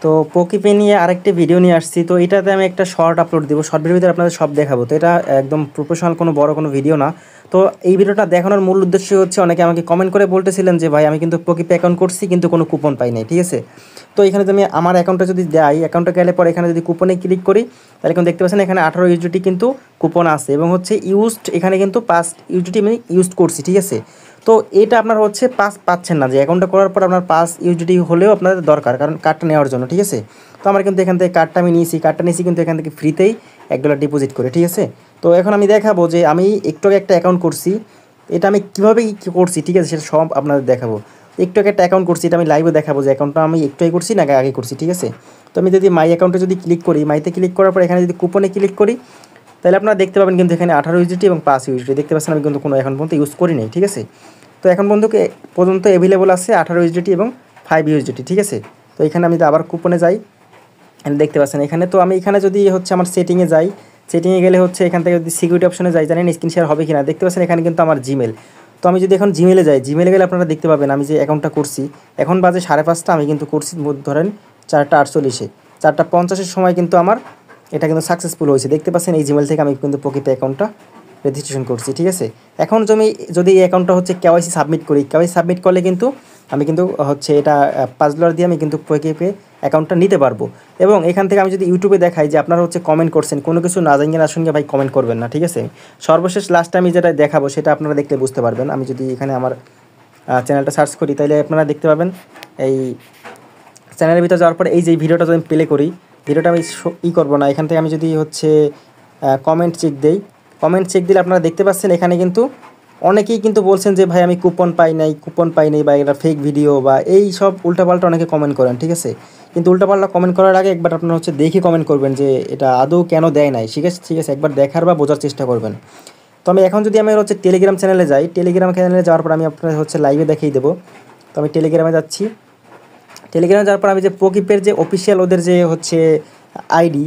তো পোকিপে নিয়ে আরেকটি ভিডিও নিয়ে আসছি। তো এটাতে আমি একটা শর্ট আপলোড দেবো, শর্টের ভিতরে আপনাদের সব দেখাবো। তো এটা একদম প্রফেশনাল কোনো বড় কোনো ভিডিও না। তো এই ভিডিওটা দেখানোর মূল উদ্দেশ্য হচ্ছে, অনেকে আমাকে কমেন্ট করে বলতেছিলেন যে ভাই আমি কিন্তু পোকিপে অ্যাকাউন্ট করছি কিন্তু কোনো কুপন পাই নাই, ঠিক আছে। তো এখানে যদি আমি আমার অ্যাকাউন্টটা যদি দেয়, অ্যাকাউন্টে গেলে পরে এখানে যদি কুপনে ক্লিক করি, তাহলে কিন্তু দেখতে পাচ্ছেন এখানে 18 ইউজিটি কিন্তু কুপন আছে এবং হচ্ছে ইউজড এখানে কিন্তু 5 ইউজিটি আমি ইউজ করছি, ঠিক আছে। তো এটা আপনার হচ্ছে পাচ্ছেন না, যে অ্যাকাউন্টটা করার পর আপনার 5 ইউজিটি হলেও আপনাদের দরকার, কারণ কার্ডটা নেওয়ার জন্য, ঠিক আছে। তো আমার কিন্তু এখান থেকে কার্ডটা নিয়েছি কিন্তু এখান থেকে ফ্রিতেই $1 ডিপোজিট করে, ঠিক আছে। তো এখন আমি দেখাবো যে আমি একটু আগে একটা অ্যাকাউন্ট করছি, এটা আমি কীভাবে কী করছি, ঠিক আছে, সেটা সব আপনাদের দেখাবো। একটু আগে একটা অ্যাকাউন্ট করছি, এটা আমি লাইভে দেখাবো যে অ্যাকাউন্টটা আমি একটু আগে করছি না আগে করছি, ঠিক আছে। তো আমি যদি মাই অ্যাকাউন্টে যদি ক্লিক করি, মাইতে ক্লিক করার পর এখানে যদি কুপনে ক্লিক করি, তাহলে আপনারা দেখতে পাবেন কিন্তু এখানে 18 ইউজিটি এবং 5 ইউজিটি দেখতে পাচ্ছেন। আমি কিন্তু কোনো এখন পর্যন্ত ইউজ করি নাই, ঠিক আছে। তো এখন পর্যন্ত অ্যাভেলেবল আছে 18 ইউজিটি এবং 5 ইউজিটি, ঠিক আছে। তো এখানে আমি আবার কুপনে যাই, দেখতে পাচ্ছেন এখানে। তো আমি এখানে যদি হচ্ছে আমার সেটিংয়ে যাই, সেটিংয়ে গেলে হচ্ছে এখান থেকে যদি সিকিউরিটি অপশনে যাই, জানেন স্ক্রিন শেয়ার হবে কিনা, দেখতে পাচ্ছেন এখানে কিন্তু আমার জিমেল। তো আমি যদি এখন জিমেলে যাই, জিমেলে গেলে আপনারা দেখতে পাবেন আমি যে অ্যাকাউন্টটা করছি, এখন বাজে 5:30, আমি কিন্তু করছি ধরেন 4:48, 4:50 সময় কিন্তু আমার এটা কিন্তু সাকসেসফুল হয়েছে। দেখতে পাচ্ছেন এই জিমেল থেকে আমি কিন্তু পোকিপে অ্যাকাউন্টটা রেজিস্ট্রেশন করছি, ঠিক আছে। এখন যদি এই অ্যাকাউন্টটা হচ্ছে কেওয়াইসি সাবমিট করি, কেওয়াইসি সাবমিট করলে কিন্তু আমি কিন্তু হচ্ছে এটা $5 দিয়ে আমি কিন্তু পোকিপে অ্যাকাউন্টটা নিতে পারবো। এবং এখান থেকে আমি যদি ইউটিউবে দেখাই যে আপনারা হচ্ছে কমেন্ট করছেন, কোনো কিছু না জানিয়ে না শুনে ভাই কমেন্ট করবেন না, ঠিক আছে। সর্বশেষ লাস্টে আমি যেটা দেখাবো সেটা আপনারা দেখলে বুঝতে পারবেন। আমি যদি এখানে আমার চ্যানেলটা সার্চ করি, তাহলে আপনারা দেখতে পাবেন এই চ্যানেলের ভিতরে যাওয়ার পরে এই যে ভিডিওটা যদি আমি প্লে করি, ভিডিওটা আমি করবো না, এখান থেকে আমি যদি হচ্ছে কমেন্ট চেক দেই, কমেন্ট চেক দিলে আপনারা দেখতে পাচ্ছেন এখানে কিন্তু অনেকেই কিন্তু বলছেন যে ভাই আমি কুপন পাই নাই বা এটা ফেক ভিডিও বা এই সব উল্টাপাল্টা অনেকে কমেন্ট করেন, ঠিক আছে। কিন্তু উল্টাপাল্টা কমেন্ট করার আগে একবার আপনারা হচ্ছে দেখে কমেন্ট করবেন যে এটা আদৌ কেন দেয় নাই, ঠিক আছে, একবার দেখার বা বোঝার চেষ্টা করবেন। তো আমি এখন যদি আমি হচ্ছে টেলিগ্রাম চ্যানেলে যাই, টেলিগ্রাম চ্যানেলে যাওয়ার পর আমি আপনার হচ্ছে লাইভে দেখিয়ে দেবো। তো আমি টেলিগ্রামে যাচ্ছি, টেলিগ্রামে যাওয়ার পর আমি যে পোকিপের যে অফিসিয়াল ওদের যে হচ্ছে আইডি,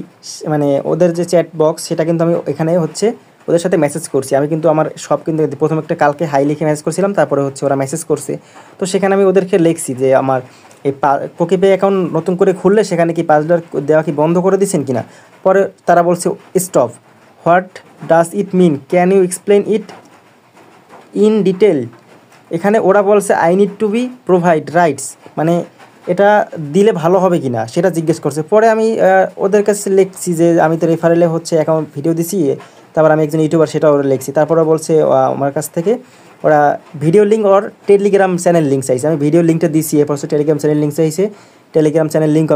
মানে ওদের যে চ্যাট বক্স, সেটা কিন্তু আমি এখানে হচ্ছে ওদের সাথে মেসেজ করছি। আমি কিন্তু আমার সব কিন্তু প্রথম একটা কালকে হাই লিখে মেসেজ করছিলাম, তারপরে হচ্ছে ওরা মেসেজ করছে। তো সেখানে আমি ওদেরকে লিখছি যে আমার এই পোকিপে অ্যাকাউন্ট নতুন করে খুললে সেখানে কি $5 দেওয়া কি বন্ধ করে দিচ্ছেন কিনা। পরে তারা বলছে stop, what does it mean, can you explain it in detail. এখানে ওরা বলছে I need to be provide rights, মানে এটা দিলে ভালো হবে কি না সেটা জিজ্ঞেস করছে। পরে আমি ওদের কাছে লিখছি যে আমি তো রেফারেলে হচ্ছে অ্যাকাউন্ট ভিডিও দিছি, তারপর আমি একজন ইউটিউবার সেটা ওরা লিখছি। তারপরে বলছে আমার কাছ থেকে ওরা ভিডিও লিঙ্ক ওর টেলিগ্রাম চ্যানেল লিঙ্ক চাইছে, আমি ভিডিও লিঙ্কটা দিছি, এরপর টেলিগ্রাম চ্যানেল লিঙ্ক চাইছে, টেলিগ্রাম চ্যানেল লিঙ্ক